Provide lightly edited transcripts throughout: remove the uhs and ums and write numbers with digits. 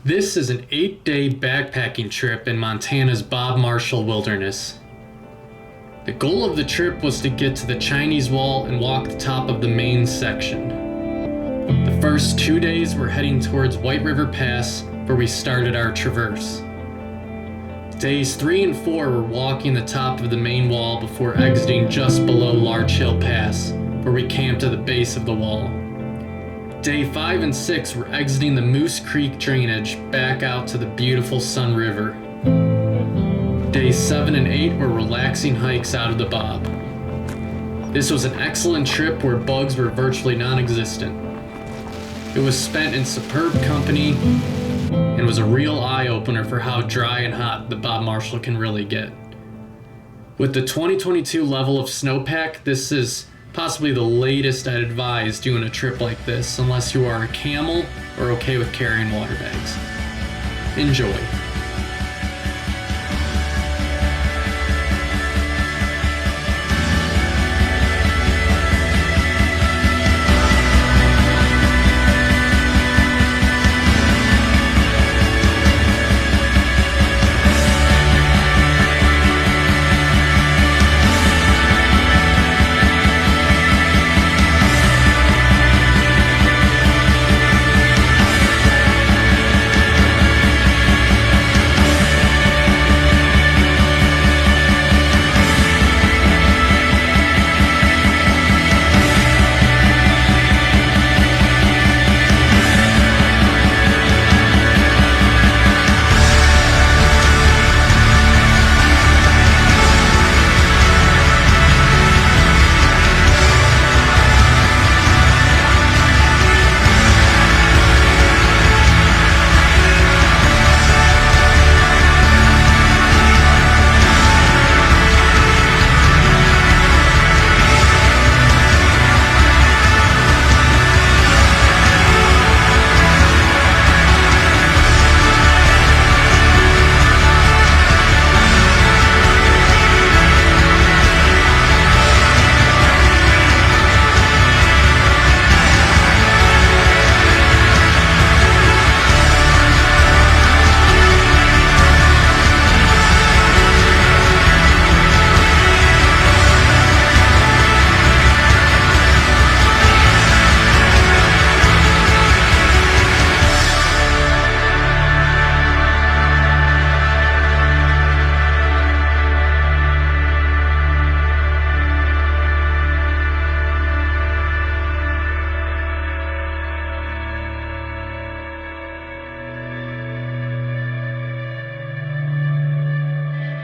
This is an 8-day backpacking trip in Montana's Bob Marshall Wilderness. The goal of the trip was to get to the Chinese Wall and walk the top of the main section. The first 2 days we're heading towards White River Pass, where we started our traverse. Days 3 and 4 were walking the top of the main wall before exiting just below Larch Hill Pass, where we camped at the base of the wall. Day 5 and 6 were exiting the Moose Creek drainage back out to the beautiful Sun River. Days 7 and 8 were relaxing hikes out of the Bob. This was an excellent trip where bugs were virtually non-existent. It was spent in superb company and was a real eye-opener for how dry and hot the Bob Marshall can really get. With the 2022 level of snowpack, this is possibly the latest I'd advise doing a trip like this, unless you are a camel or okay with carrying water bags. Enjoy.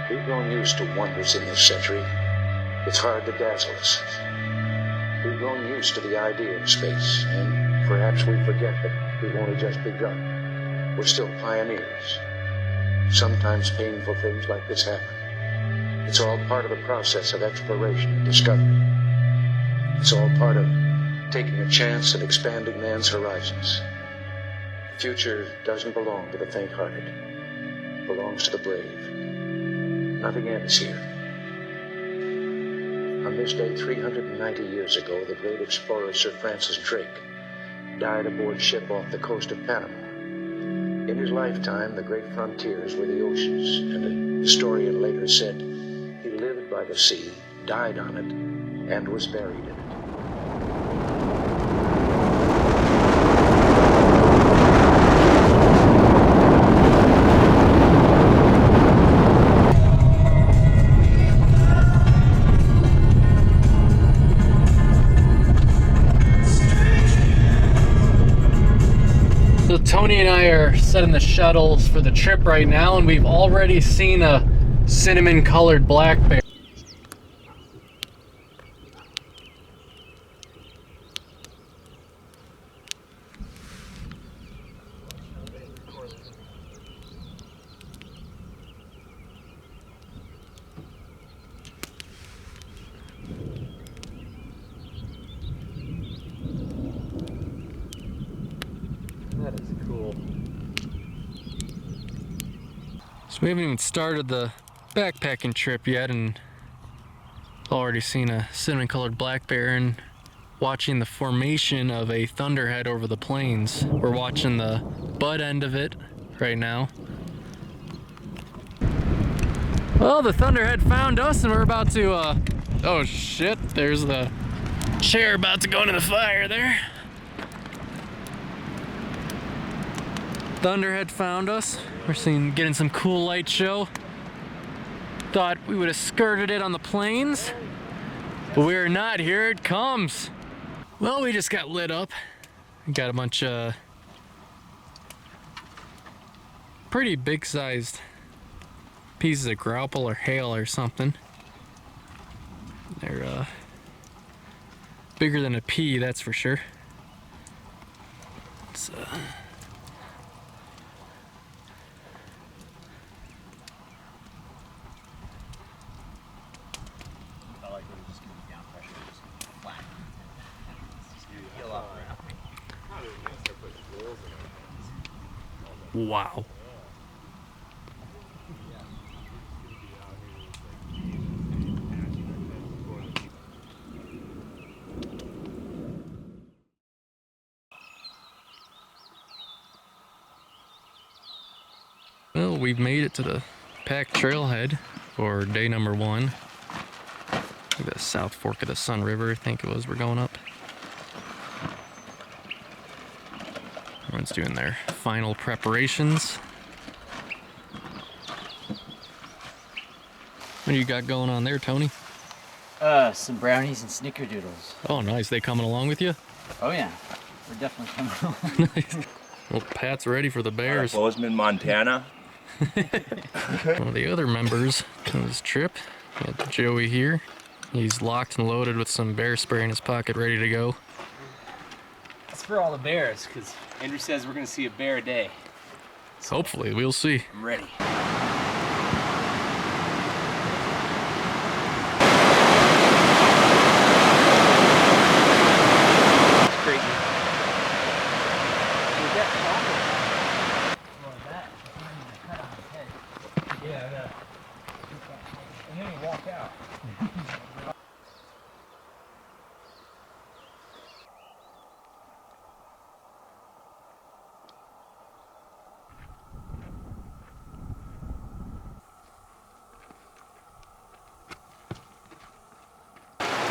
We've grown used to wonders in this century. It's hard to dazzle us. We've grown used to the idea of space, and perhaps we forget that we've only just begun. We're still pioneers. Sometimes painful things like this happen. It's all part of the process of exploration and discovery. It's all part of taking a chance and expanding man's horizons. The future doesn't belong to the faint-hearted. It belongs to the brave. Nothing ends here. On this day 390 years ago, the great explorer Sir Francis Drake died aboard ship off the coast of Panama. In his lifetime, the great frontiers were the oceans, and a historian later said he lived by the sea, died on it, and was buried in it. So Tony and I are setting the shuttles for the trip right now, and we've already seen a cinnamon colored black bear. That is cool. So we haven't even started the backpacking trip yet, and already seen a cinnamon colored black bear and watching the formation of a thunderhead over the plains. We're watching the butt end of it right now. Well, the Thunderhead found us and we're about to, oh shit, there's the chair about to go into the fire there. Thunderhead found us. We're getting some cool light show. Thought we would have skirted it on the plains, but we're not. Here it comes. Well, we just got lit up. We got a bunch of pretty big sized pieces of grapple or hail or something. They're bigger than a pea, that's for sure. It's, wow. Well, we've made it to the packed trailhead for day number 1. The South Fork of the Sun River, I think it was, we're going up. Everyone's doing their final preparations. What do you got going on there, Tony? Some brownies and snickerdoodles. Oh, nice. They coming along with you? Oh yeah, we're definitely coming along. Nice. Well, Pat's ready for the bears. Bozeman, Montana. One of the other members of this trip, got Joey here. He's locked and loaded with some bear spray in his pocket, ready to go. It's for all the bears, because Andrew says we're going to see a bear a day. So hopefully, we'll see. I'm ready.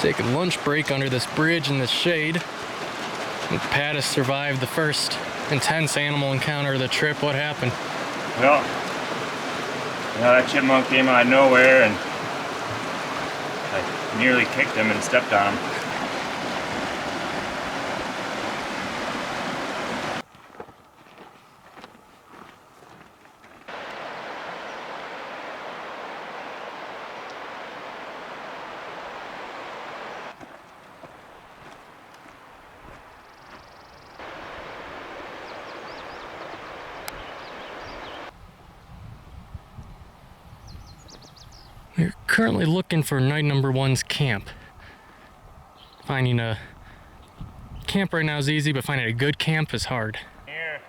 Taking lunch break under this bridge in this shade. And Pat has survived the first intense animal encounter of the trip. What happened? Well, that chipmunk came out of nowhere and I nearly kicked him and stepped on him. We're currently looking for night number 1's camp. Finding a camp right now is easy, but finding a good camp is hard. Here.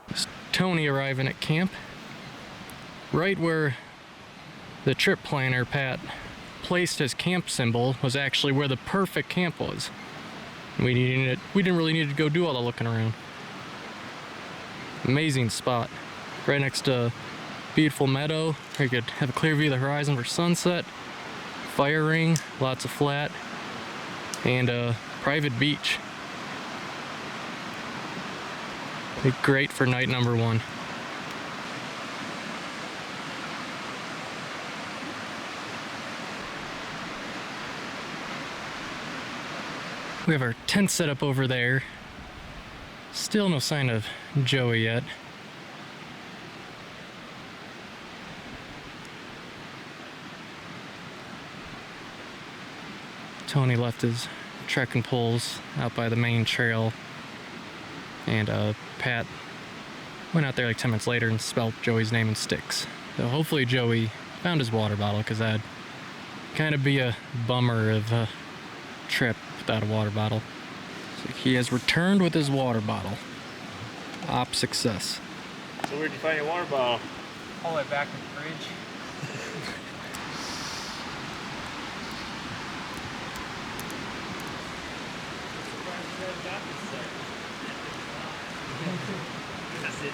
It's Tony arriving at camp. Right where the trip planner, Pat, placed his camp symbol was actually where the perfect camp was. We didn't really need to go do all the looking around. Amazing spot. Right next to a beautiful meadow where you could have a clear view of the horizon for sunset, fire ring, lots of flat, and a private beach. Be great for night number 1. We have our tent set up over there. Still no sign of Joey yet. Tony left his trekking poles out by the main trail, and Pat went out there like 10 minutes later and spelled Joey's name in sticks. So hopefully Joey found his water bottle, because that'd kind of be a bummer of a trip without a water bottle. So he has returned with his water bottle. Op success. So where'd you find your water bottle? All the way back in the fridge. Yes, it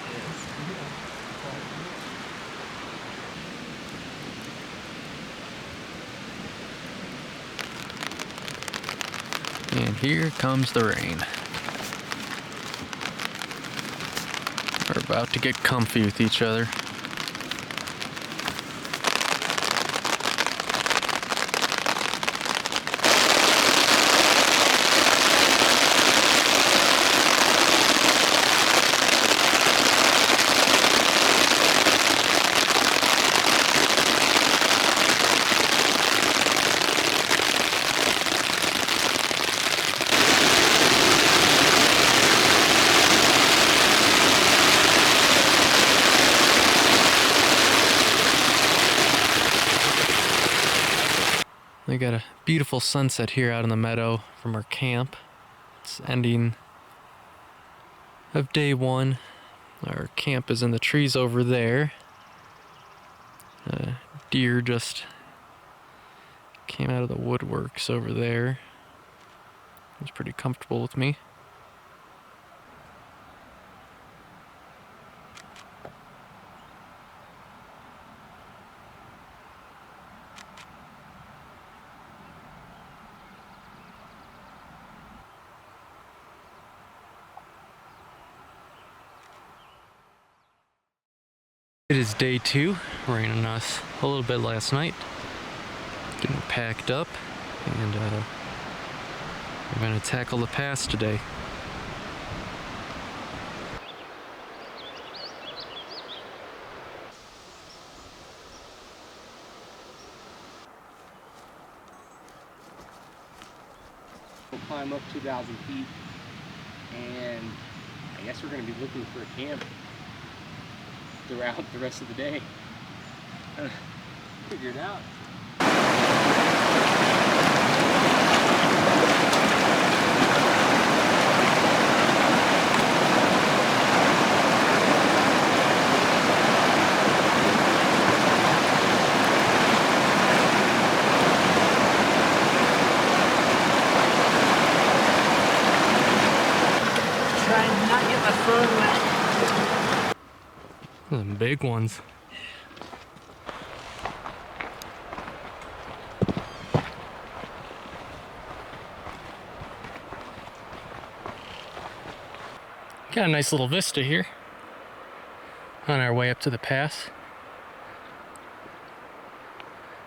is. And here comes the rain. We're about to get comfy with each other. We got a beautiful sunset here out in the meadow from our camp. It's ending of day one. Our camp is in the trees over there. Deer just came out of the woodworks over there. It was pretty comfortable with me. It is day 2, raining on us a little bit last night. Getting packed up, and we're going to tackle the pass today. We'll climb up 2,000 feet, and I guess we're going to be looking for a camp throughout the rest of the day. Figure it out. Trying to not get my phone wet. Some big ones. Got a nice little vista here on our way up to the pass.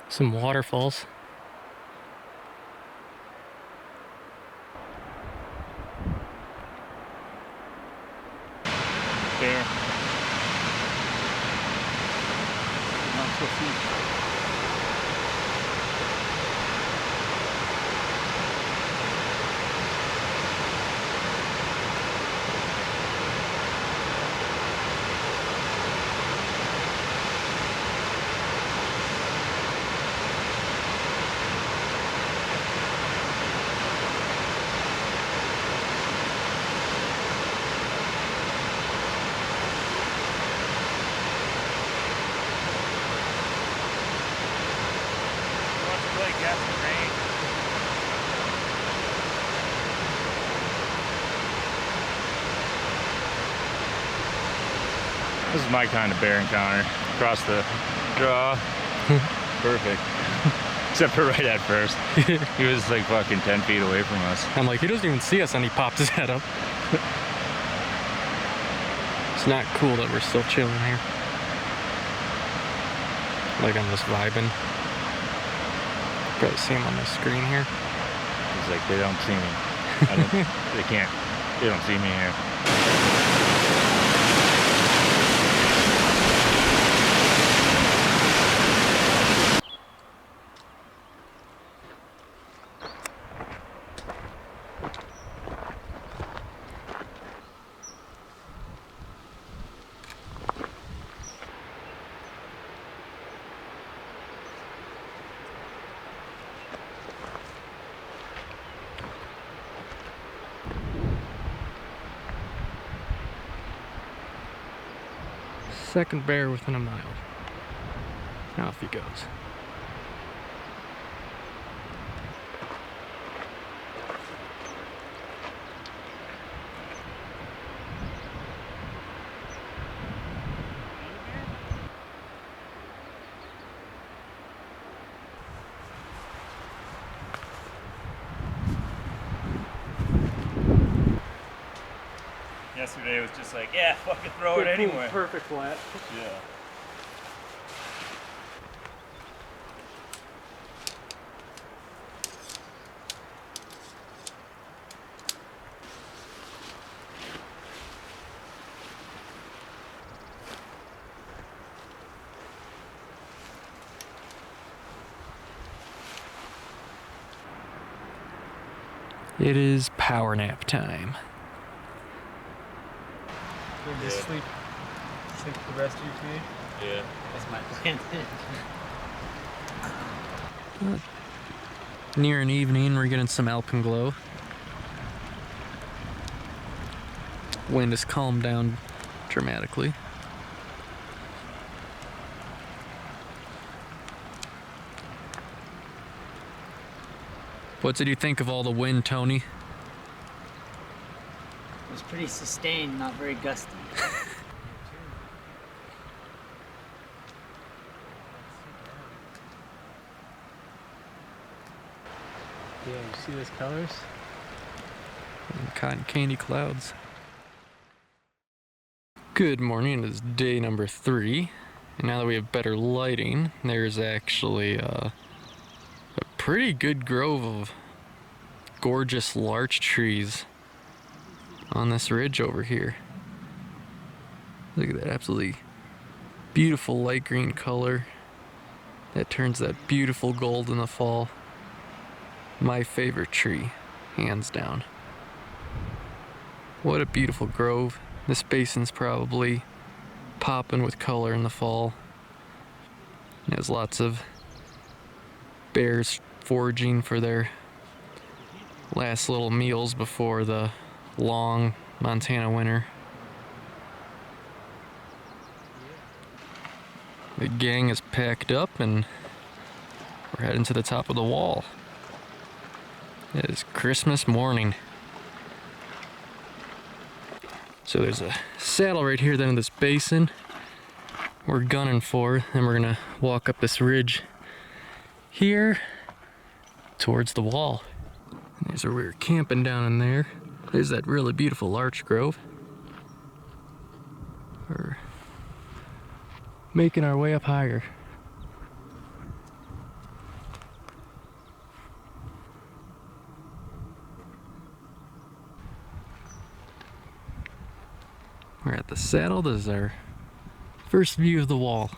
Some waterfalls. Bear. Not so feet. This is my kind of bear encounter. Across the draw. Perfect. Except for right at first. He was like fucking 10 feet away from us. I'm like, he doesn't even see us, and he popped his head up. It's not cool that we're still chilling here. Like, I'm just vibing. Probably see him on the screen here. He's like, they don't see me. They can't. They don't see me here. Second bear within a mile. Now off he goes. yesterday was just like, yeah, fucking throw it anywhere. Perfect flat. Yeah. It is power nap time. Just sleep the rest of your day? Yeah. That's my plan. Near an evening, we're getting some alpenglow. Wind has calmed down dramatically. What did you think of all the wind, Tony? It was pretty sustained, not very gusty. Yeah, you see those colors? Cotton candy clouds. Good morning, it is day number 3. And now that we have better lighting, there's actually a pretty good grove of gorgeous larch trees on this ridge over here. Look at that absolutely beautiful light green color that turns that beautiful gold in the fall. My favorite tree, hands down. What a beautiful grove. This basin's probably popping with color in the fall. It has lots of bears foraging for their last little meals before the long Montana winter. The gang is packed up and we're heading to the top of the wall. It is Christmas morning. So there's a saddle right here then in this basin we're gunning for, and we're gonna walk up this ridge here towards the wall. And there's where we were camping down in there. There's that really beautiful larch grove. We're making our way up higher. We're at the saddle. This is our first view of the wall.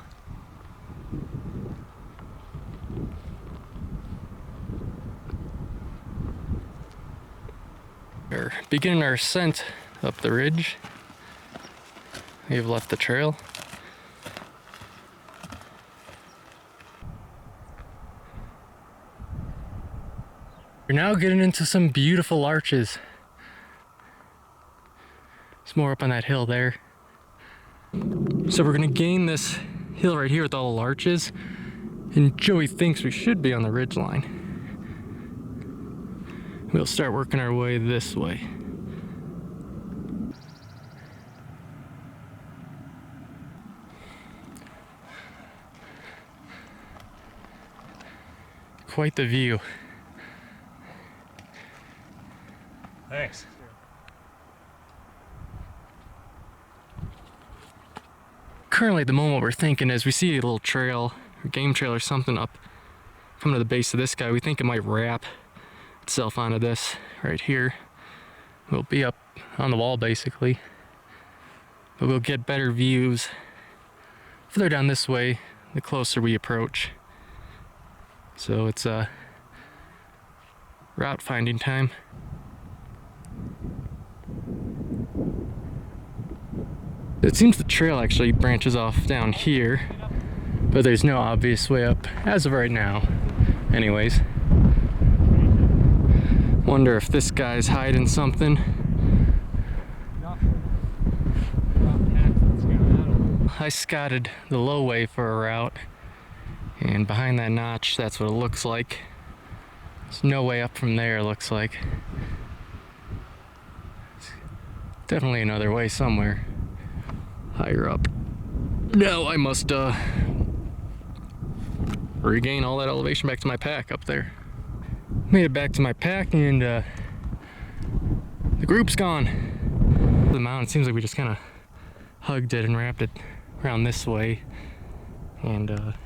We're beginning our ascent up the ridge. We have left the trail. We're now getting into some beautiful larches. It's more up on that hill there. So we're gonna gain this hill right here with all the larches, and Joey thinks we should be on the ridge line. We'll start working our way this way. Quite the view. Thanks. Currently, at the moment, we're thinking as we see a little trail, a game trail or something up, coming to the base of this guy, we think it might wrap itself onto this right here. We'll be up on the wall basically, but we'll get better views further down this way the closer we approach. So it's route finding time. It seems the trail actually branches off down here, but there's no obvious way up as of right now. Anyways, wonder if this guy's hiding something. I scouted the low way for a route, and behind that notch, that's what it looks like. There's no way up from there, it looks like. It's definitely another way somewhere higher up. Now I must regain all that elevation back to my pack up there. Made it back to my pack, and the group's gone. The mountain, seems like we just kind of hugged it and wrapped it around this way. And it's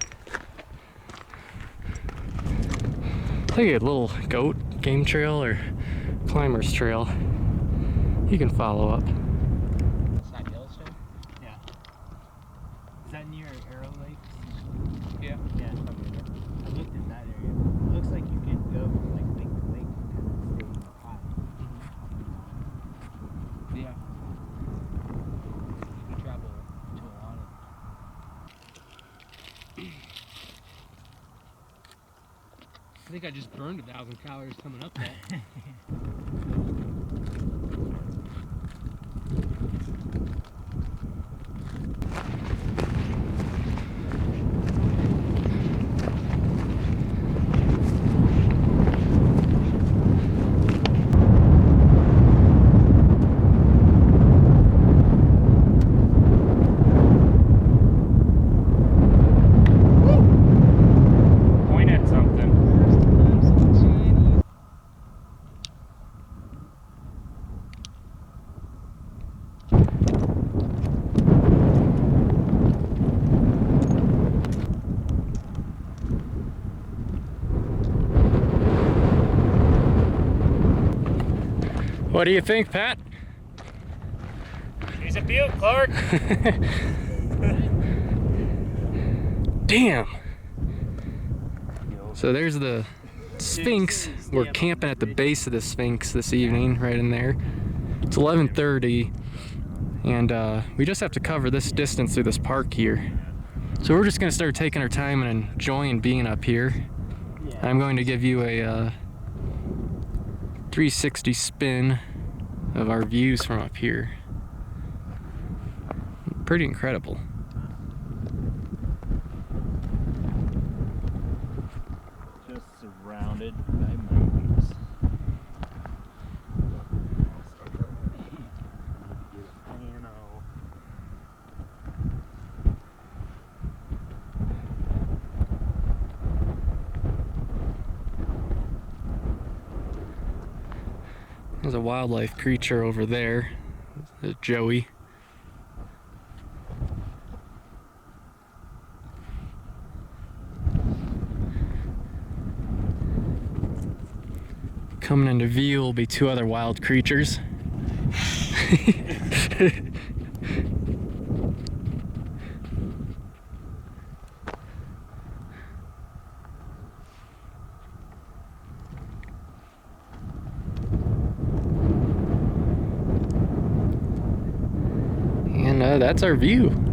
like a little goat game trail or climber's trail. You can follow up. Is that Yellowstone? Yeah. Is that near Arrow Lake? Yeah. Yeah, it's probably there. I looked at that area. It looks like you could go from like lake to lake and kind of stay in the high. Yeah. You can travel to a lot of. I think I just burned 1,000 calories coming up that. Point at something. What do you think, Pat? He's a butte, Clark. Damn. So there's the Sphinx. We're camping at the base of the Sphinx this evening, right in there. It's 11:30, and we just have to cover this distance through this park here. So we're just gonna start taking our time and enjoying being up here. I'm going to give you a 360 spin of our views from up here. Pretty incredible. Just surrounded by mountains. You know. There's a wildlife creature over there. There's Joey. Coming into view will be two other wild creatures. And that's our view. And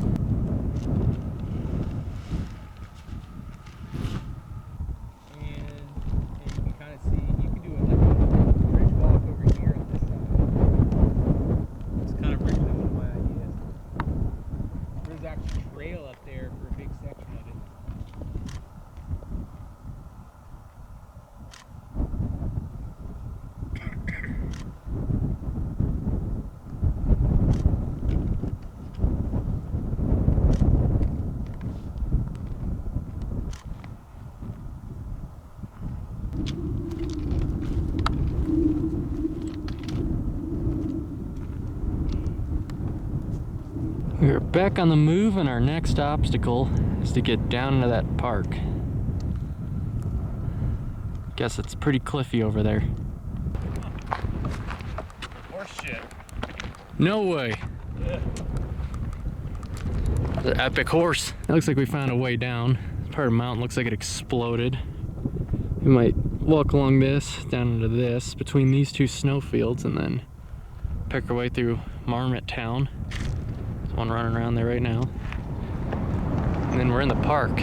you can kind of see, you can do it like a bridge walk over here on this side. It's kind of bringing them into my ideas. There's actually a trail up there for a big section of it. We're back on the move, and our next obstacle is to get down into that park. Guess it's pretty cliffy over there. Horse shit. No way. Yeah. The epic horse. It looks like we found a way down. Part of the mountain looks like it exploded. We might walk along this, down into this, between these two snowfields, and then pick our way through Marmot Town. There's one running around there right now. And then we're in the park.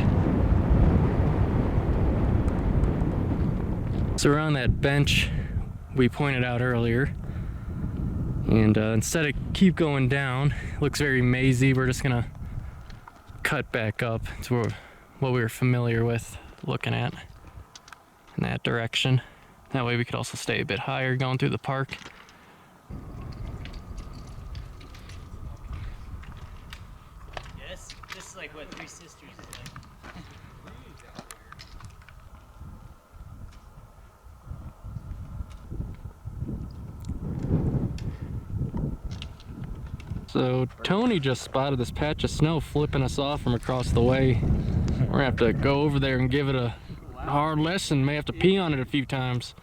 So we're on that bench we pointed out earlier. And instead of keep going down, it looks very mazy. We're just gonna cut back up to what we were familiar with looking at in that direction. That way we could also stay a bit higher going through the park. Yes, this is like what Three Sisters is like. So Tony just spotted this patch of snow flipping us off from across the way. We're gonna have to go over there and give it a hard lesson. May have to pee on it a few times.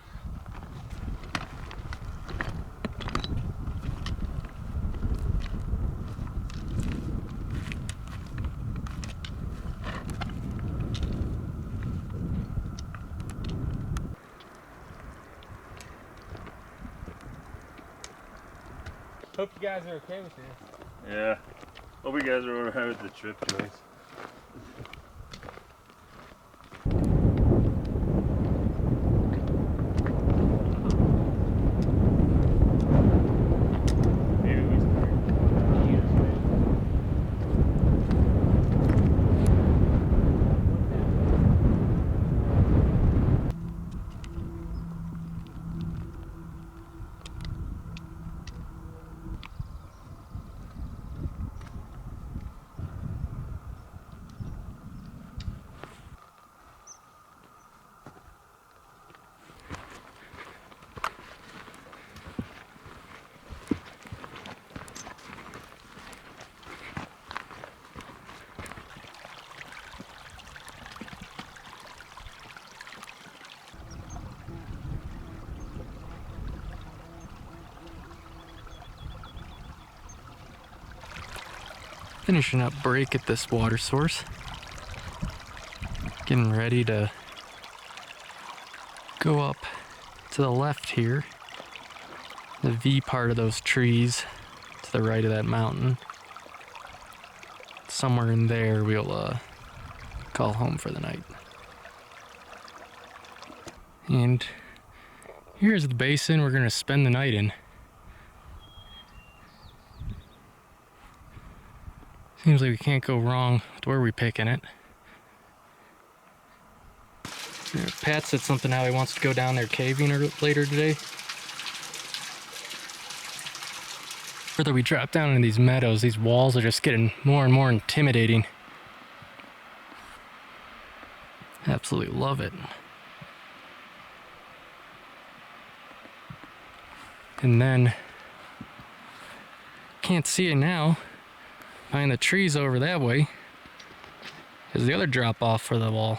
Hope you guys are okay with this. Yeah. Hope you guys are alright with the trip choice. Maybe we start. Finishing up break at this water source. Getting ready to go up to the left here. The V part of those trees to the right of that mountain. Somewhere in there we'll call home for the night. And here's the basin we're gonna spend the night in. Seems like we can't go wrong with where we're picking it. Pat said something how he wants to go down there caving later today. Further we drop down into these meadows, these walls are just getting more and more intimidating. Absolutely love it. And then, can't see it now, behind the trees over that way is the other drop off for the wall.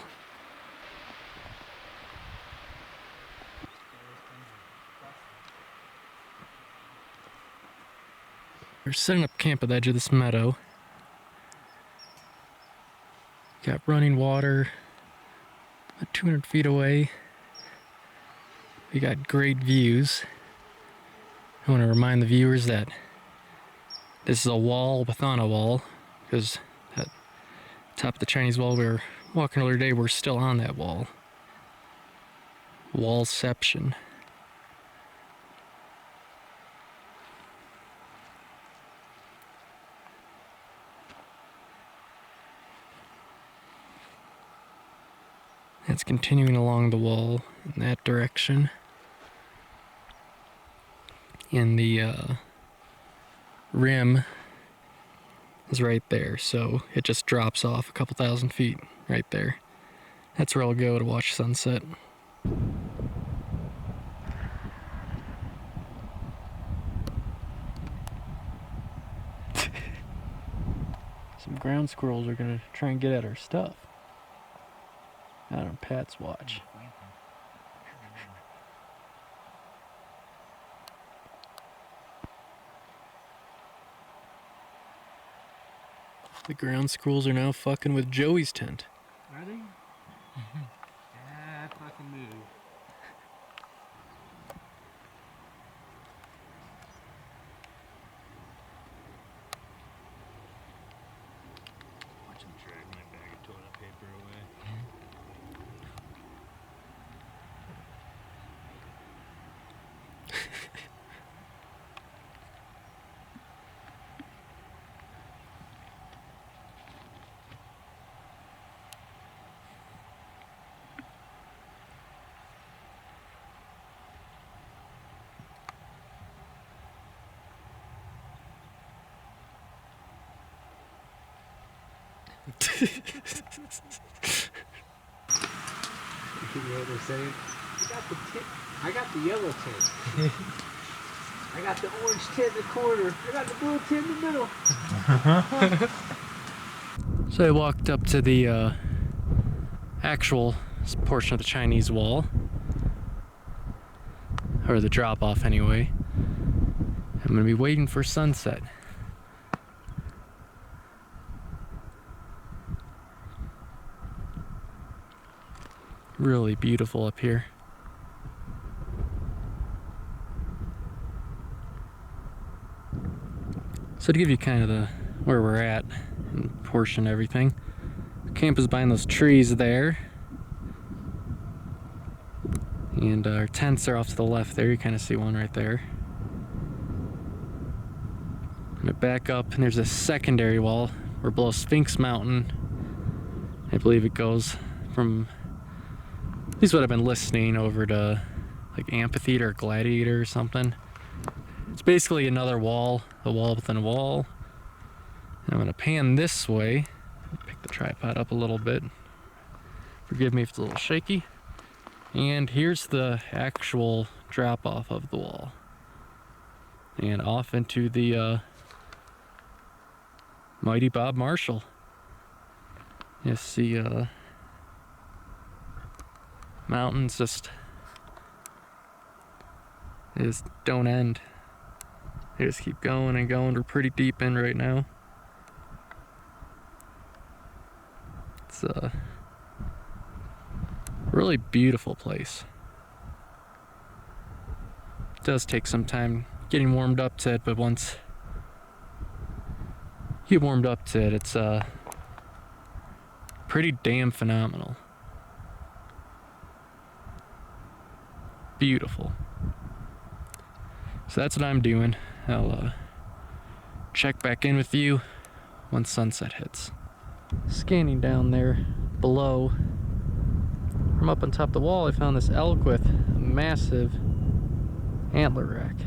We're setting up camp at the edge of this meadow. Got running water about 200 feet away. We got great views. I want to remind the viewers that this is a wall within a wall, because at the top of the Chinese wall we were walking earlier today, we're still on that wall. Wallception. It's continuing along the wall in that direction. And the rim is right there, so it just drops off a couple thousand feet right there. That's where I'll go to watch sunset. Some ground squirrels are gonna try and get at our stuff. Out on Pat's watch. The ground squirrels are now fucking with Joey's tent. Are they? Yeah, fucking move. Watch him drag my bag of toilet paper away. You know what they're saying? I got the yellow tint. I got the orange tent in the corner. I got the blue tent in the middle. So I walked up to the actual portion of the Chinese wall, or the drop off anyway. I'm gonna be waiting for sunset. Really beautiful up here. So to give you kind of the where we're at and portion everything, camp is behind those trees there, and our tents are off to the left there. You kind of see one right there. I'm gonna back up, and there's a secondary wall. We're below Sphinx Mountain. I believe it goes from, at least what I've been listening, over to like Amphitheater or Gladiator or something. It's basically another wall, a wall within a wall. And I'm gonna pan this way. Pick the tripod up a little bit. Forgive me if it's a little shaky. And here's the actual drop off of the wall. And off into the mighty Bob Marshall. You see mountains just don't end. They just keep going and going. We're pretty deep in right now. It's a really beautiful place. It does take some time getting warmed up to it, but once you get warmed up to it, it's pretty damn phenomenal. Beautiful. So that's what I'm doing. I'll check back in with you once sunset hits. Scanning down there below, from up on top of the wall, I found this elk with a massive antler rack.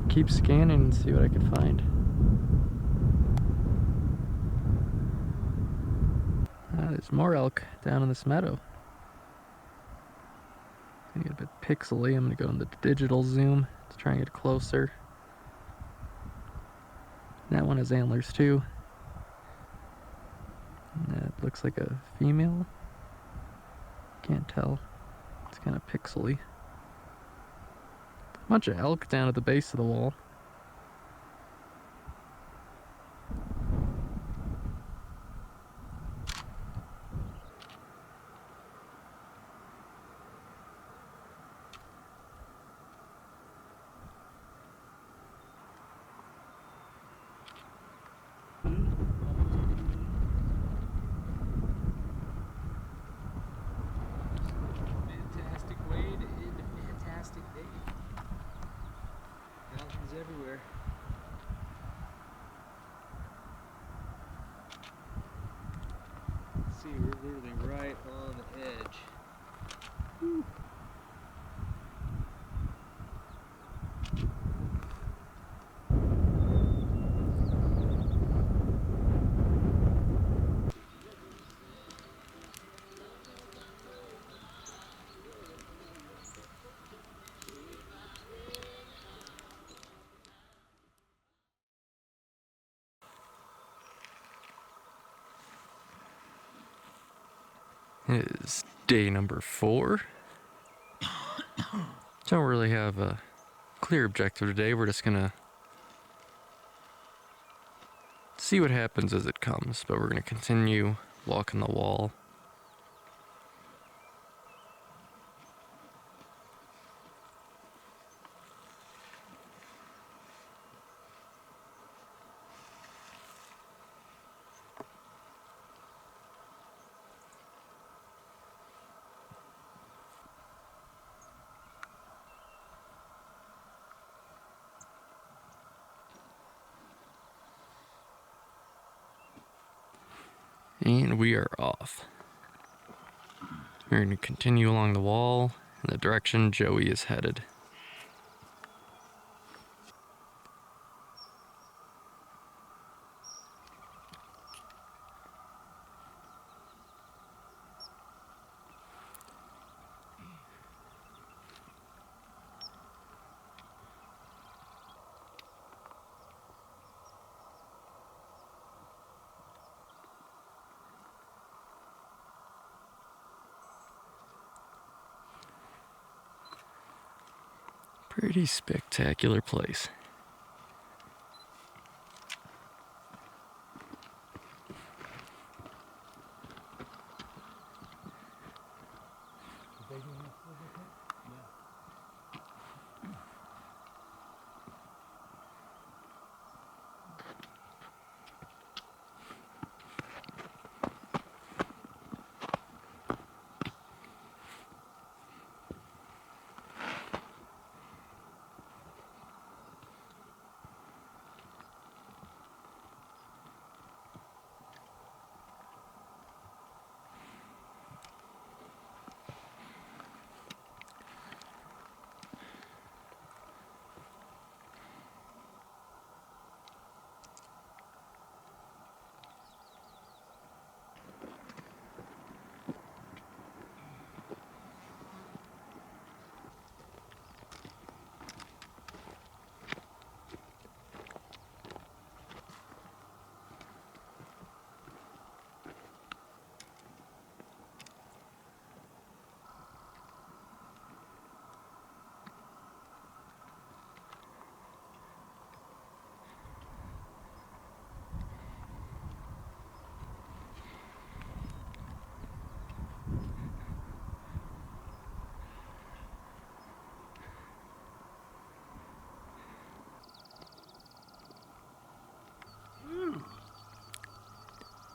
Keep scanning and see what I can find. There's more elk down in this meadow. It's gonna get a bit pixely. I'm gonna go in the digital zoom to try and get closer. That one has antlers too. And that looks like a female. Can't tell. It's kind of pixely. Bunch of elk down at the base of the wall. Fantastic way to end a fantastic day. Mountains everywhere. See, we're literally right on the edge. Whew. It is day number 4. Don't really have a clear objective today. We're just gonna see what happens as it comes, but we're gonna continue walking the wall. And we are off. We're going to continue along the wall in the direction Joey is headed. Pretty spectacular place.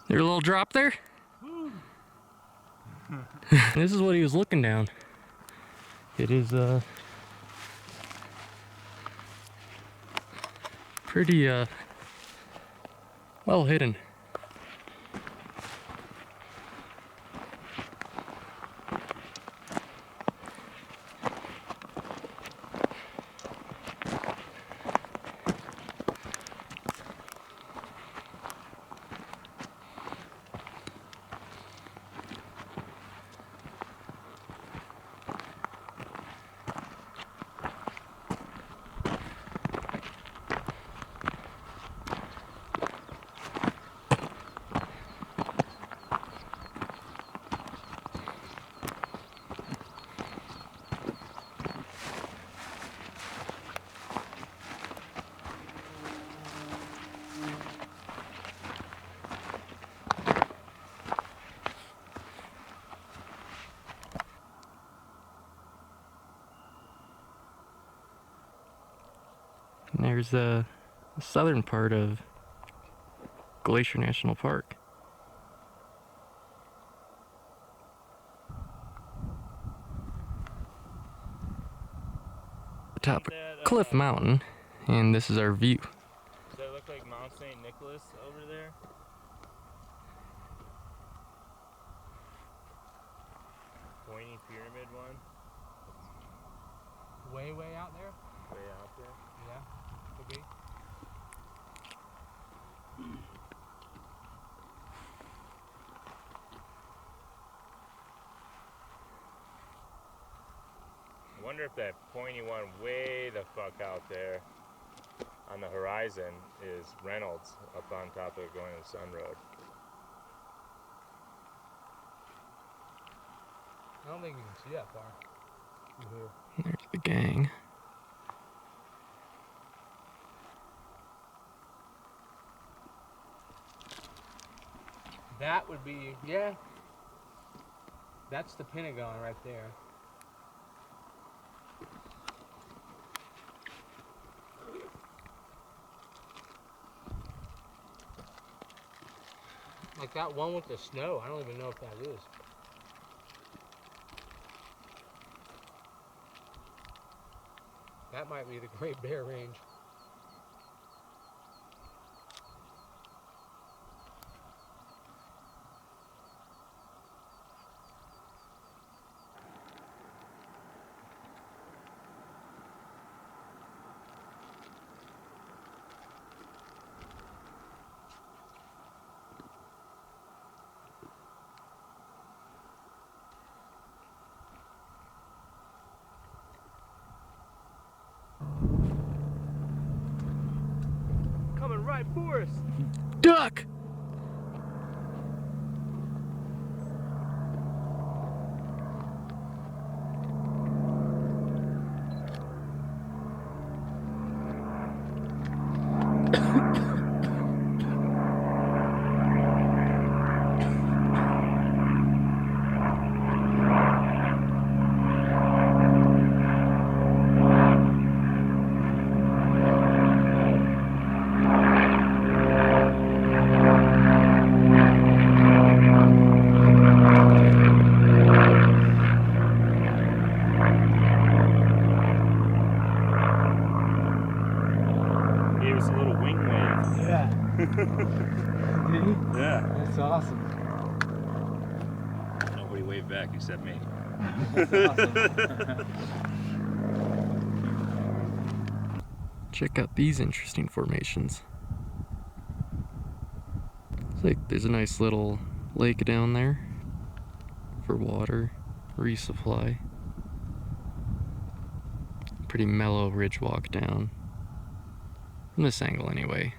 There a little drop there? This is what he was looking down. It is pretty well hidden. And there's the southern part of Glacier National Park. The top of Cliff Mountain, and this is our view. Does that look like Mount St. Nicholas over there? Pointy pyramid one? Way out there? Way out there. Yeah, could be. I wonder if that pointy one way the fuck out there on the horizon is Reynolds up on top of going to the Sun Road. I don't think you can see that far. There's the gang. That would be, yeah. That's the Pentagon right there. Like that one with the snow, I don't even know if that is. That might be the Great Bear Range. Coming right for us. Duck! Yeah. That's awesome. Nobody waved back except me. That's awesome. Check out these interesting formations. It's like there's a nice little lake down there for water, resupply. Pretty mellow ridge walk down. From this angle anyway.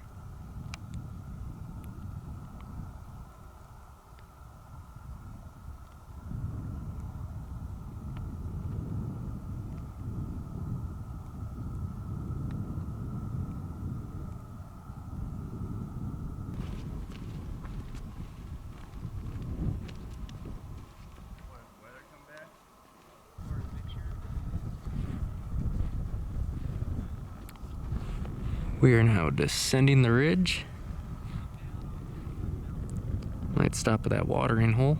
We are now descending the ridge. Might stop at that watering hole.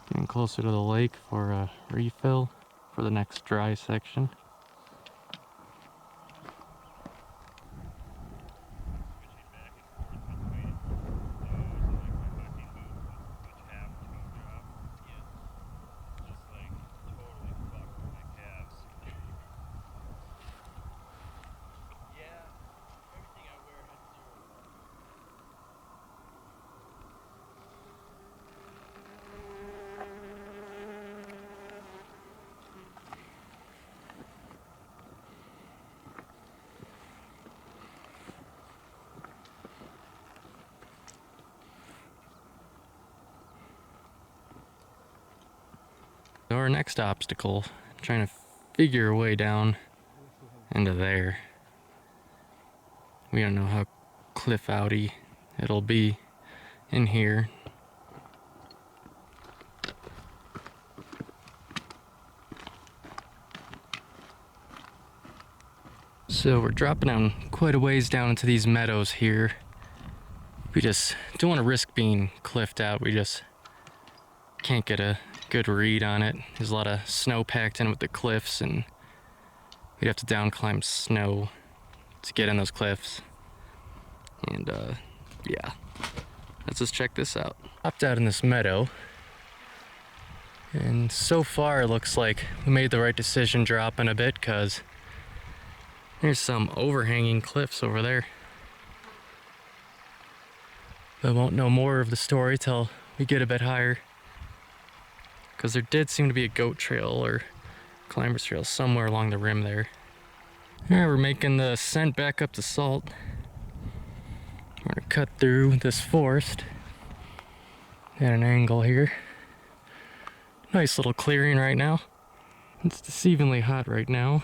Getting closer to the lake for a refill for the next dry section. Our next obstacle, trying to figure a way down into there. We don't know how cliff outy it'll be in here. So we're dropping down quite a ways down into these meadows here. We just don't want to risk being cliffed out. We just can't get a good read on it. There's a lot of snow packed in with the cliffs, and we'd have to down climb snow to get in those cliffs. And yeah, let's just check this out. Hopped out in this meadow, and so far it looks like we made the right decision dropping a bit, because there's some overhanging cliffs over there. But won't know more of the story till we get a bit higher, because there did seem to be a goat trail or climber's trail somewhere along the rim there. Alright, we're making the ascent back up to Salt. We're gonna cut through this forest at an angle here. Nice little clearing right now. It's deceivingly hot right now,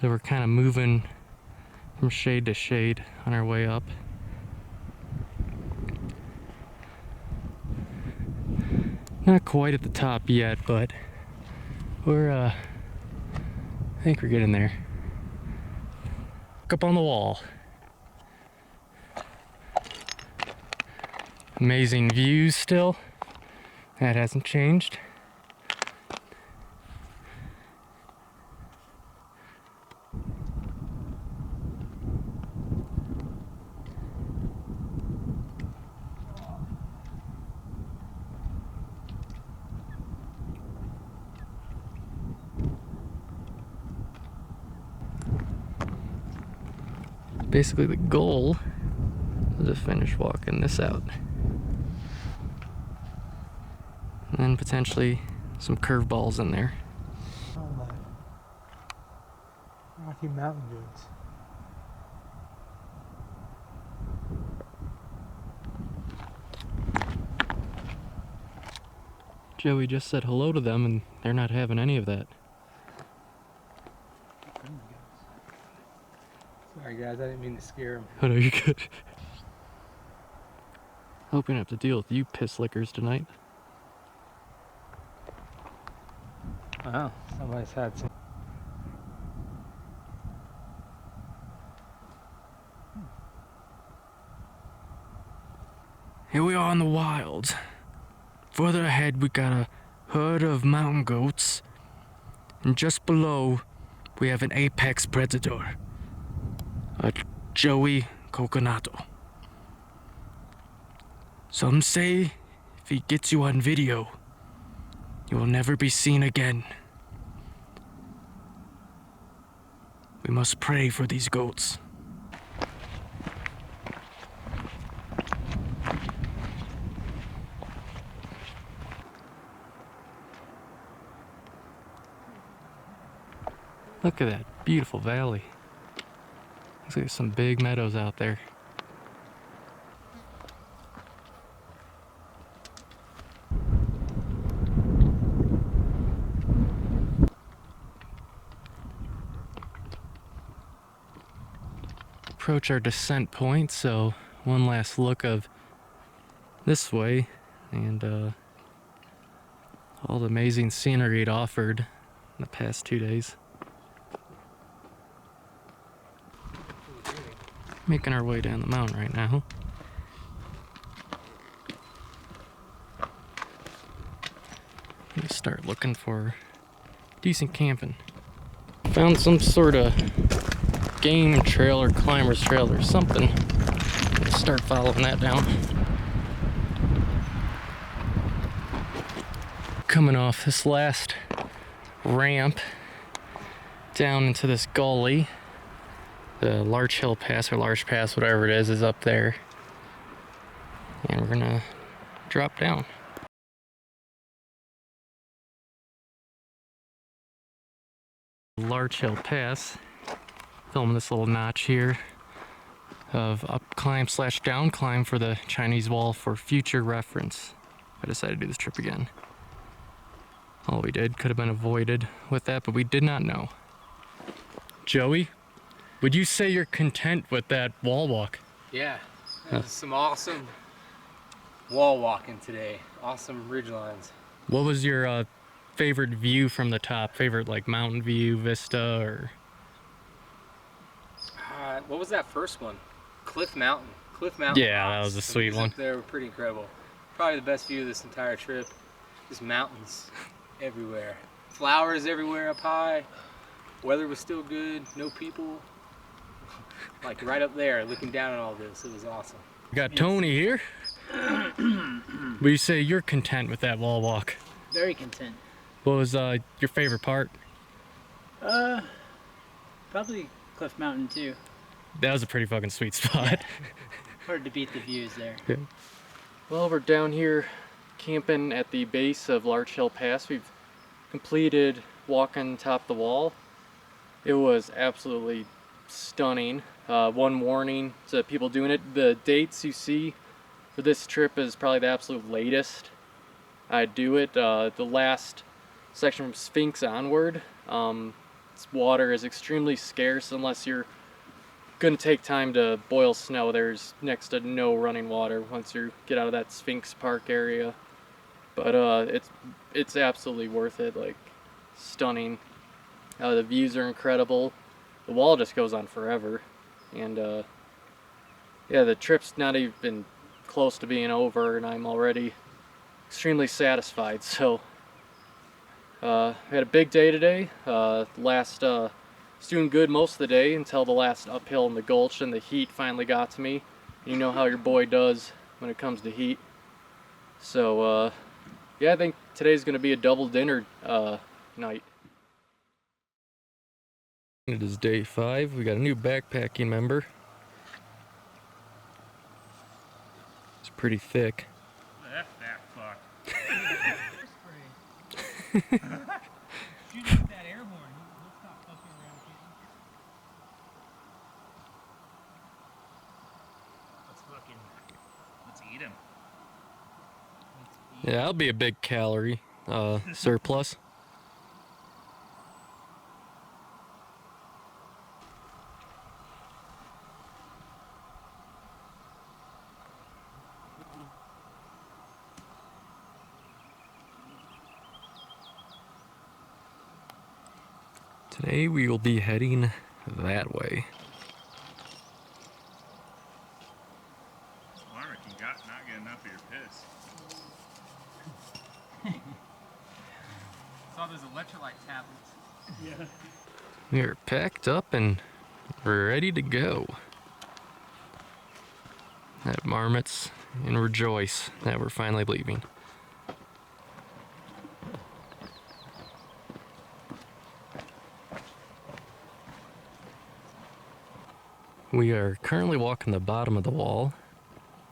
so we're kind of moving from shade to shade on our way up. Not quite at the top yet, but we're I think we're getting there. Look up on the wall. Amazing views still. That hasn't changed. Basically the goal is to finish walking this out. And then potentially some curveballs in there. Rocky Mountain Dudes. Joey just said hello to them and they're not having any of that. Sorry guys, I didn't mean to scare him. Oh no, you're good. Hoping to have to deal with you piss lickers tonight. Wow, somebody's had some. Here we are in the wilds. Further ahead we got a herd of mountain goats. And just below we have an apex predator. A Joey Coconato. Some say if he gets you on video, you will never be seen again. We must pray for these goats. Look at that beautiful valley. Looks like there's some big meadows out there. Approach our descent point, so one last look of this way and all the amazing scenery it offered in the past 2 days. Making our way down the mountain right now. Gonna start looking for decent camping. Found some sort of game trail or climber's trail or something. Let's start following that down. Coming off this last ramp down into this gully. The Larch Hill Pass or Larch Pass, whatever it is up there. And we're gonna drop down. Larch Hill Pass. Filming this little notch here of up climb / down climb for the Chinese wall for future reference. I decided to do this trip again. All we did could have been avoided with that, but we did not know. Joey, would you say you're content with that wall walk? Yeah, that was some awesome wall walking today. Awesome ridge lines. What was your favorite view from the top? Favorite like mountain view, vista, or? What was that first one? Cliff Mountain. Cliff Mountain. Yeah, that was a sweet one. They were pretty incredible. Probably the best view of this entire trip. Just mountains everywhere. Flowers everywhere up high. Weather was still good. No people. Like right up there, looking down at all this. It was awesome. We got Tony here. Would you say you're content with that wall walk? Very content. What was your favorite part? Probably Cliff Mountain too. That was a pretty fucking sweet spot. Hard to beat the views there. Yeah. Well, we're down here camping at the base of Larch Hill Pass. We've completed walking top the wall. It was absolutely stunning. One warning to people doing it, the dates you see for this trip is probably the absolute latest I'd do it. The last section from Sphinx onward, water is extremely scarce unless you're going to take time to boil snow. There's next to no running water once you get out of that Sphinx Park area. But it's absolutely worth it, like stunning. The views are incredible. The wall just goes on forever. And yeah, the trip's not even close to being over and I'm already extremely satisfied. So we had a big day today. It's doing good most of the day until the last uphill in the gulch and the heat finally got to me. You know how your boy does when it comes to heat. So yeah, I think today's gonna be a double dinner night. It is day 5. We got a new backpacking member. It's pretty thick. That fat fuck. Shoot him with that airborne. He'll stop fucking around camping. Let's eat him. Yeah, that'll be a big calorie. surplus. Today we will be heading that way. Farmer can not get enough of your piss. Saw those electrolyte tablets. Yeah. We are packed up and ready to go. Have marmots and rejoice that we're finally leaving. We are currently walking the bottom of the wall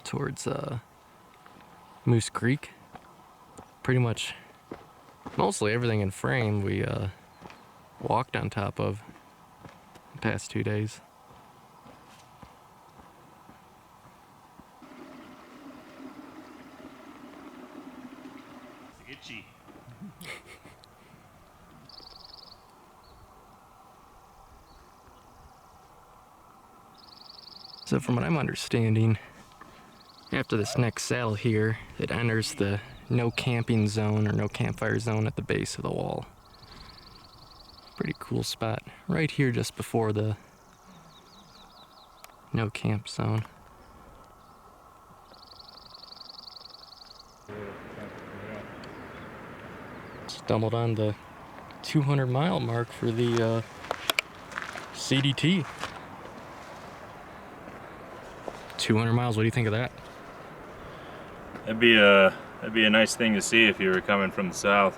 towards Moose Creek. Pretty much mostly everything in frame we walked on top of the past 2 days. It's itchy. So from what I'm understanding, after this next saddle here, it enters the no camping zone or no campfire zone at the base of the wall. Pretty cool spot right here just before the no camp zone. Stumbled on the 200-mile mark for the CDT. 200 miles, what do you think of that? That'd be a nice thing to see if you were coming from the south.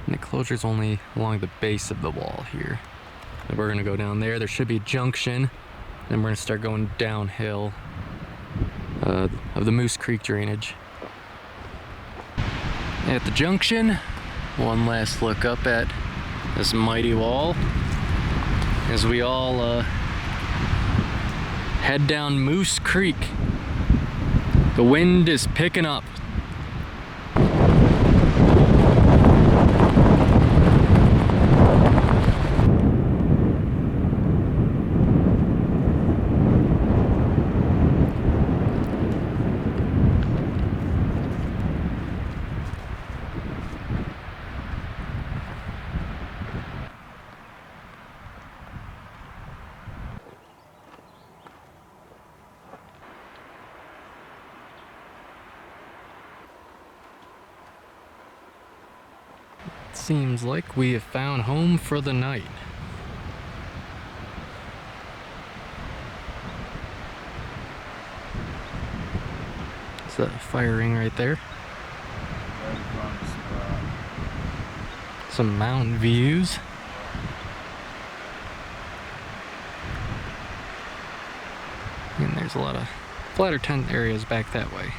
And the closure's only along the base of the wall here. And we're gonna go down there. There should be a junction. Then we're gonna start going downhill of the Moose Creek drainage. At the junction, one last look up at this mighty wall as we all head down Moose Creek. The wind is picking up. Seems like we have found home for the night. It's a fire ring right there. Some mountain views. And there's a lot of flatter tent areas back that way.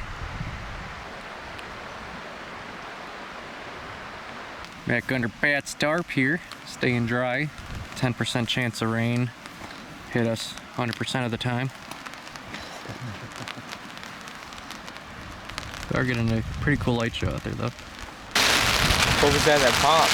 Back under Pat's tarp here, staying dry. 10% chance of rain. Hit us 100% of the time. We are getting a pretty cool light show out there though. What was that popped?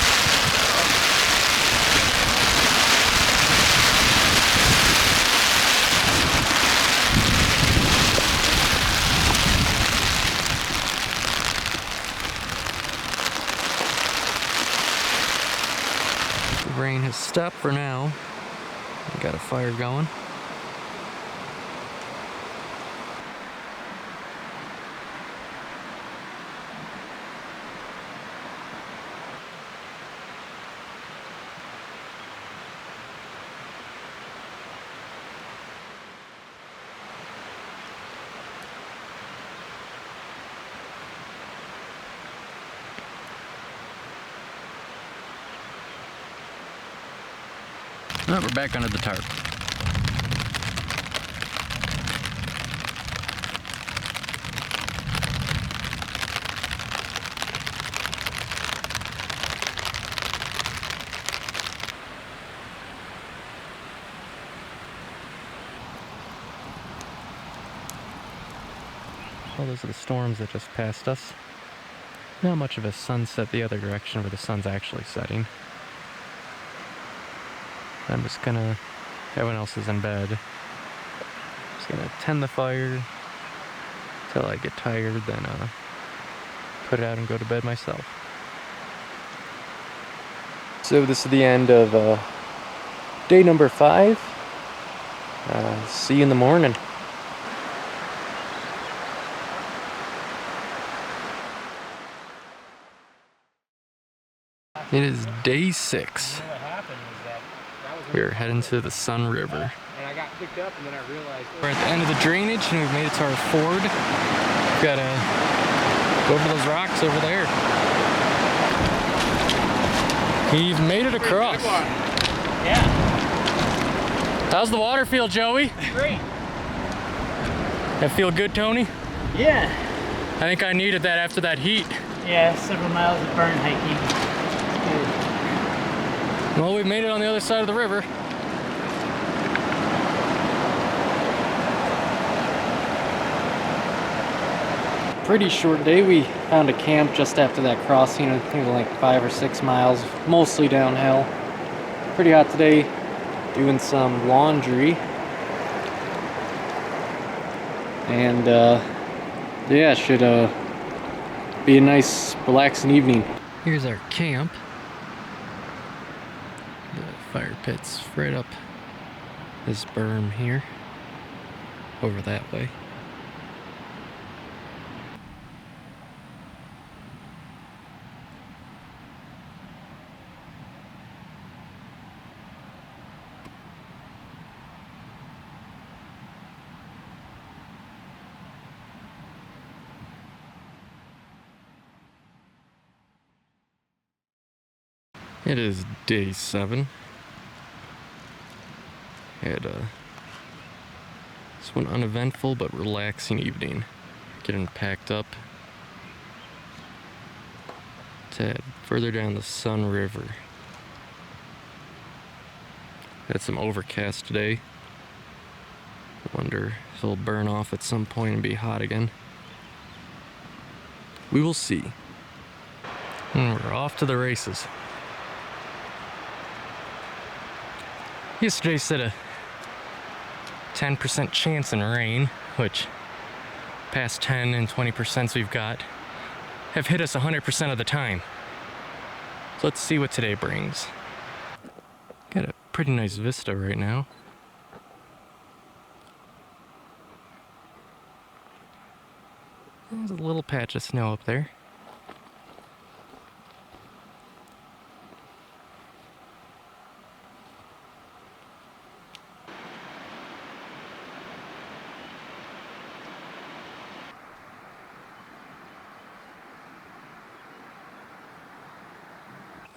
The rain has stopped for now. We got a fire going. Oh, we're back under the tarp. Oh, those are the storms that just passed us. Not much of a sunset the other direction where the sun's actually setting. I'm just gonna, everyone else is in bed. Just gonna tend the fire till I get tired, then put it out and go to bed myself. So this is the end of day number 5. See you in the morning. It is day 6. What happened was that was We are heading to the Sun River. and I got picked up and then I realized We're at the end of the drainage and we've made it to our ford. We've got to go over those rocks over there. We've made it across. yeah, How's the water feel, Joey? great. That feel good, Tony? Yeah. I think I needed that after that heat. Yeah, several miles of burn hiking. Well, we've made it on the other side of the river. Pretty short day. We found a camp just after that crossing. I think like 5 or 6 miles, mostly downhill. Pretty hot today. Doing some laundry. And yeah, should be a nice relaxing evening. Here's our camp. The fire pit's right up this berm here, over that way. It is day 7. Had this one uneventful but relaxing evening. Getting packed up to head further down the Sun River. Had some overcast today. Wonder if it'll burn off at some point and be hot again. We will see. And we're off to the races. Yesterday said a 10% chance in rain, which past 10 and 20% we've got have hit us 100% of the time. So let's see what today brings. Got a pretty nice vista right now. There's a little patch of snow up there.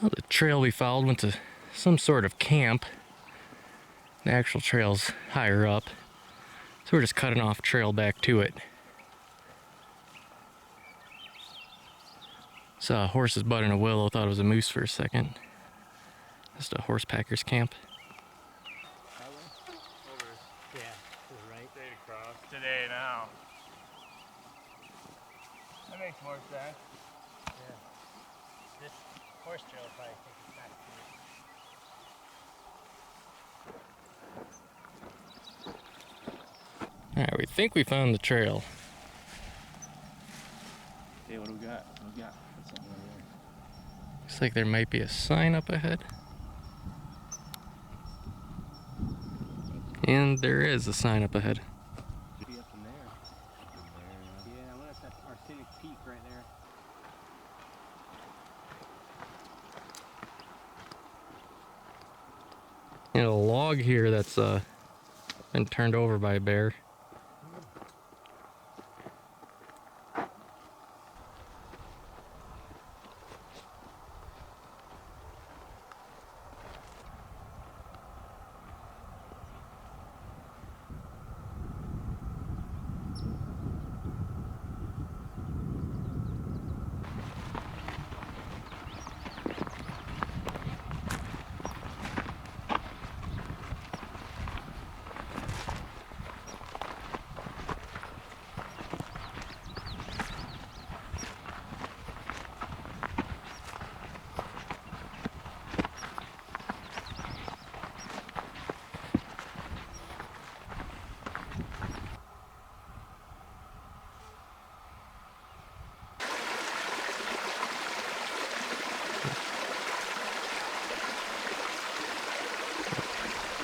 Well, the trail we followed went to some sort of camp. The actual trail's higher up, so we're just cutting off trail back to it. Saw a horse's butt in a willow, thought it was a moose for a second. Just a horse packer's camp. Yeah, to the right. Straight across. Today now. That makes more sense. This horse trail will probably take us back to it. Alright, we think we found the trail. Okay, what do we got? What do we got? That's something over there. Looks like there might be a sign up ahead. And there is a sign up ahead. Should be up in there. Yeah, I wonder if that's Arsenic Peak right there. And a log here that's been turned over by a bear.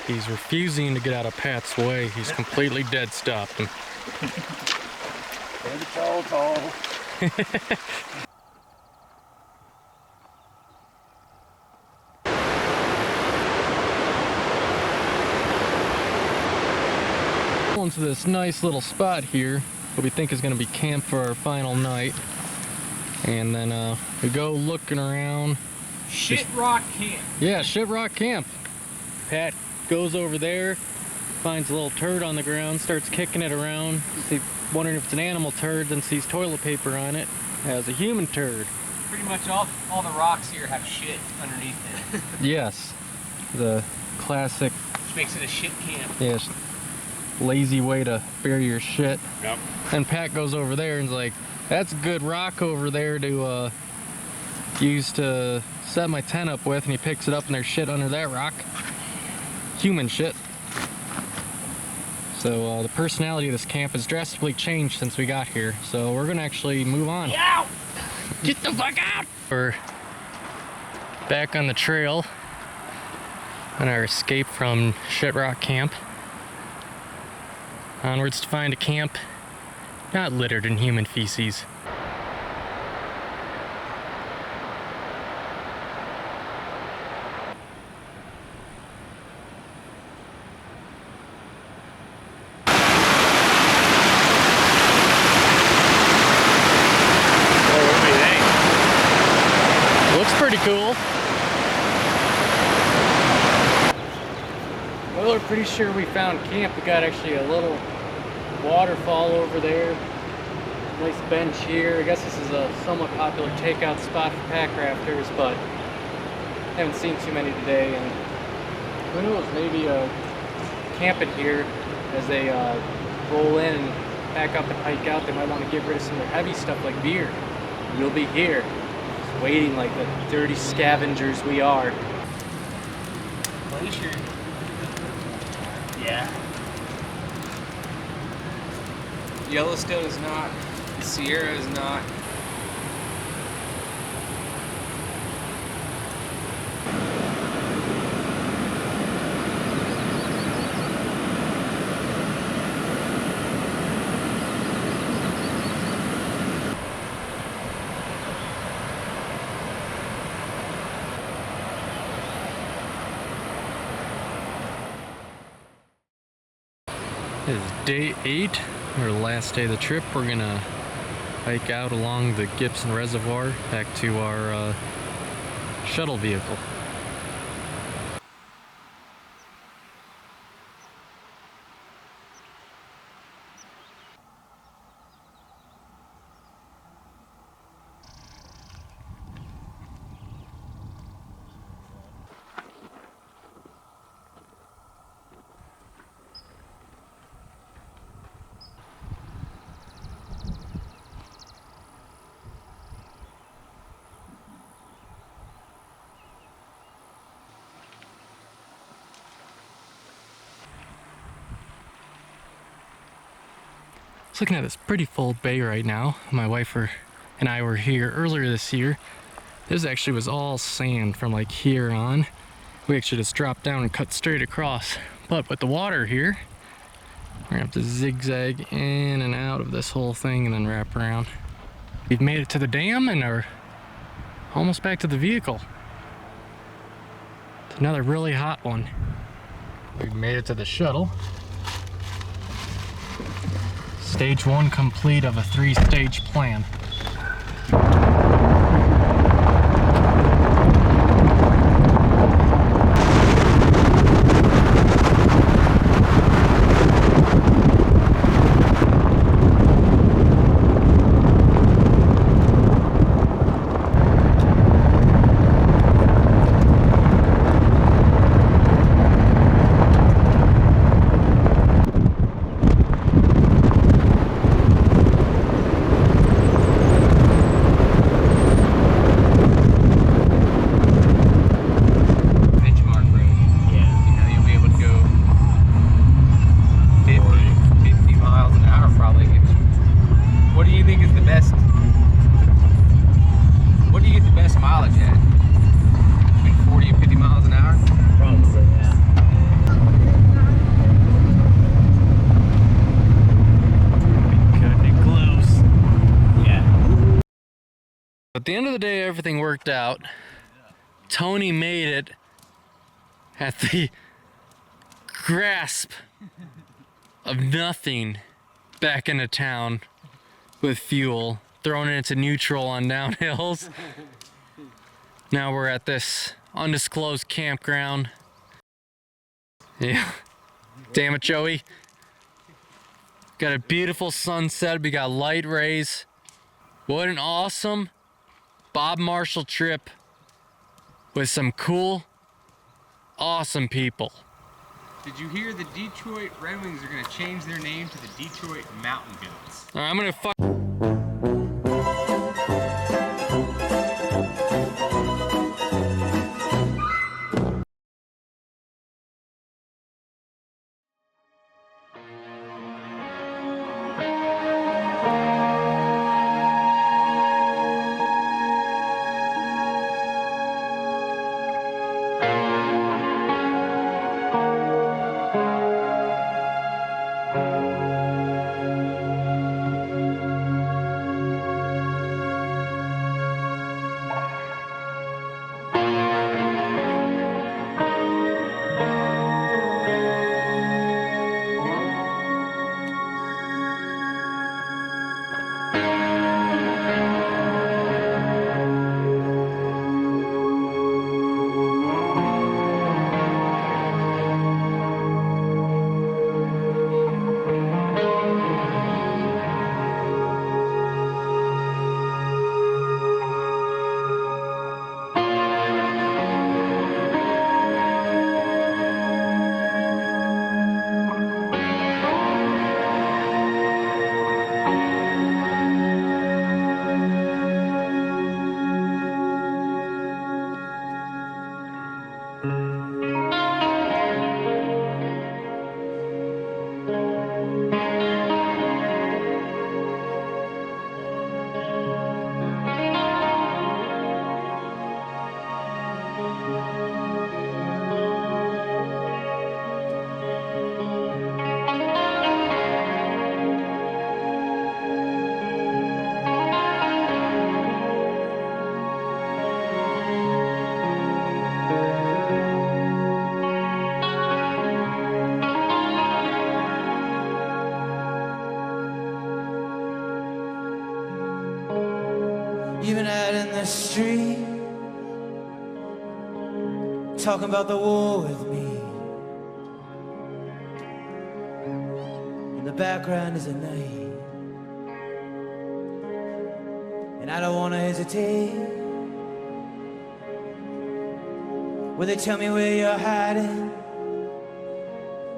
He's refusing to get out of Pat's way. He's completely dead stopped him. It's all tall. Into this nice little spot here, what we think is going to be camp for our final night. And then we go looking around. Shit Rock Camp. Yeah, Shit Rock Camp. Pat goes over there, finds a little turd on the ground, starts kicking it around, wondering if it's an animal turd, then sees toilet paper on it. Has a human turd. Pretty much all the rocks here have shit underneath it. Yes, the classic. Which makes it a shit camp. Yes, lazy way to bury your shit. Yep. And Pat goes over there and is like, that's a good rock over there to use to set my tent up with, and he picks it up and there's shit under that rock. Human shit. So the personality of this camp has drastically changed since we got here. So we're gonna actually move on. Ow! Get the fuck out! We're back on the trail on our escape from Shit Rock Camp. Onwards to find a camp not littered in human feces. Well, what do you think? Looks pretty cool. Well, we're pretty sure we found camp. We got actually a little waterfall over there. Nice bench here. I guess this is a somewhat popular takeout spot for pack rafters, but haven't seen too many today. And who knows, maybe camping here as they roll in and pack up and hike out. They might want to get rid of some of their heavy stuff like beer. We'll be here, just waiting like the dirty scavengers we are. Glacier. Yeah. Yellowstone is not. The Sierra is not. It is day 8, or last day of the trip. We're gonna hike out along the Gibson Reservoir back to our shuttle vehicle. Looking at this pretty full bay right now. My wife and I were here earlier this year. This actually was all sand from like here on. We actually just dropped down and cut straight across. But with the water here, we're gonna have to zigzag in and out of this whole thing and then wrap around. We've made it to the dam and are almost back to the vehicle. It's another really hot one. We've made it to the shuttle. Stage 1 complete of a 3-stage plan. At the end of the day, everything worked out. Tony made it at the grasp of nothing back into town with fuel, throwing it into neutral on downhills. Now we're at this undisclosed campground. Yeah. Damn it, Joey. Got a beautiful sunset. We got light rays. What an awesome Bob Marshall trip with some cool, awesome people. Did you hear the Detroit Red Wings are going to change their name to the Detroit Mountain Goats? All right, I'm gonna fuck. Even out in the street, talking about the war with me. In the background is a night, and I don't want to hesitate. Will they tell me where you're hiding?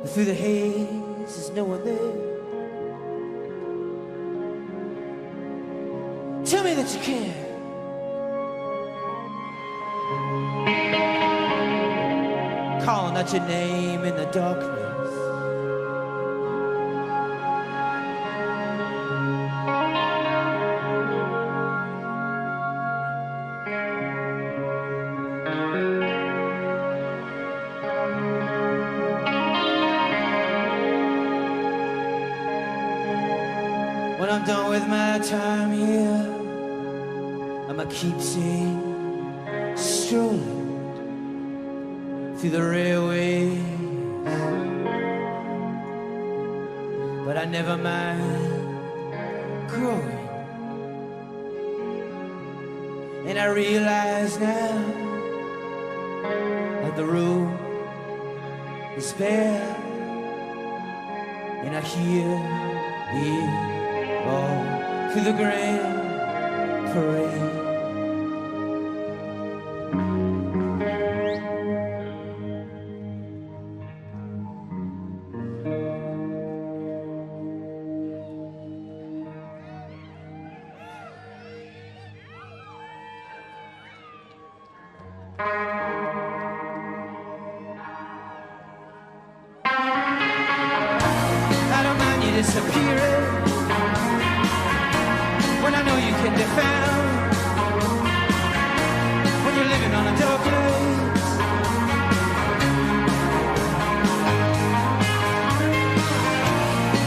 Through the haze, there's no one there. Tell me that you can. Calling out your name in the darkness. When I'm done with my time here, I'ma keep seeing, strolling through the railways, but I never mind growing. And I realize now that the road is bare, and I hear it all through the grand parade. I don't mind you disappearing when I know you can be found. When you're living on a dark place,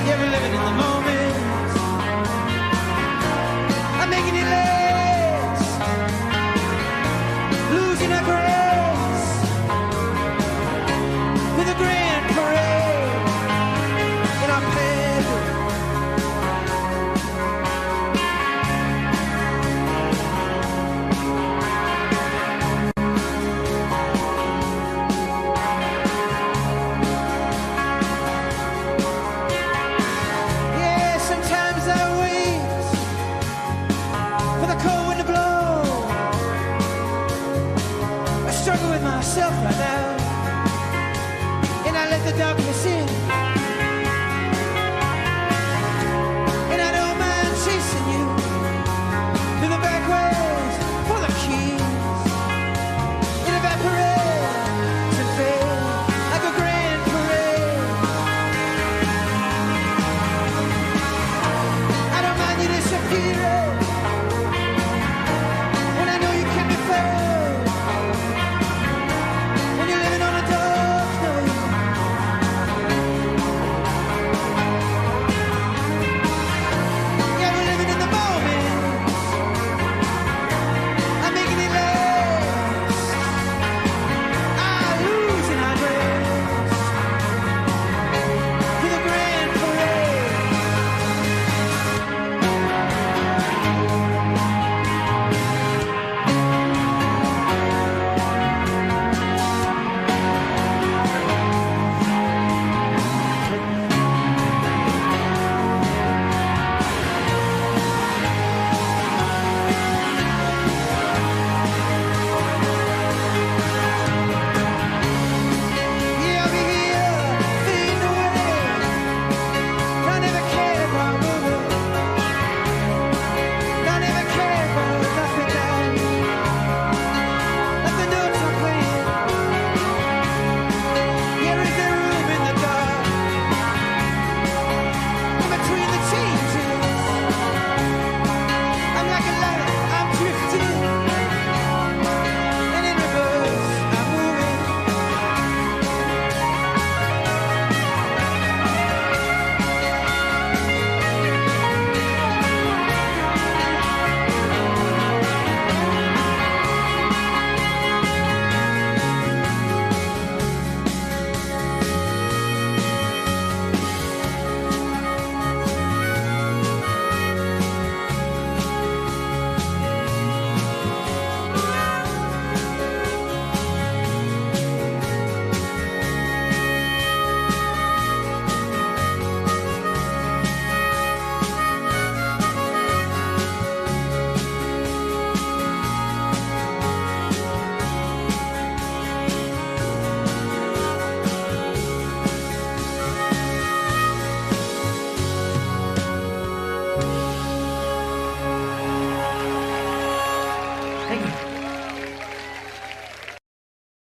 you're living in the moment. I'm making it last. losing our grace with a grand parade in our pandering. Yeah, sometimes I wait for the cold wind to blow. I struggle with myself right now, and I let the darkness in.